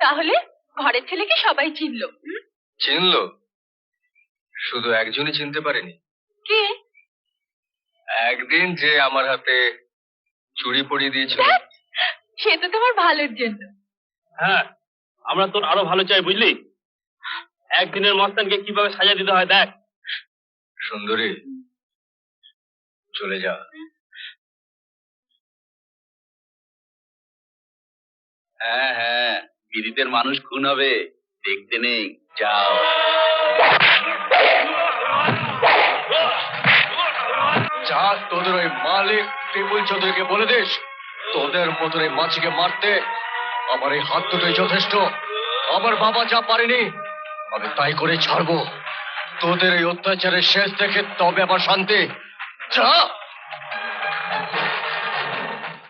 তাহলে ঘরের ছেলেকে সবাই চিনলো। চিনলো? শুধু একজনই চিনতে পারেনি। কে? একদিন যে আমার হাতে চুড়ি পরিয়ে দিয়েছিল। সে তো তোমার ভালোর জন্য। হ্যাঁ, আমরা তোর আরো ভালো চাই, বুঝলি? একদিনের মস্তানকে কিভাবে সাজা দিতে হয় দেখ। সুন্দরী, চলে যা। হ্যাঁ হ্যাঁ, বিদিতের মানুষ খুন হবে, দেখতে নেই, যাও। যা তোদের ওই মালিক ত্রিপুল চৌধুরীকে বলে দিস, তোদের মতন এই মাছিকে মারতে আমার এই হাত দুটোই যথেষ্ট। আমার বাবা যা পারেনি আমি তাই করে ছাড়বো। তোদের এই অত্যাচারের শেষ দেখে তবে আমার শান্তি। যা।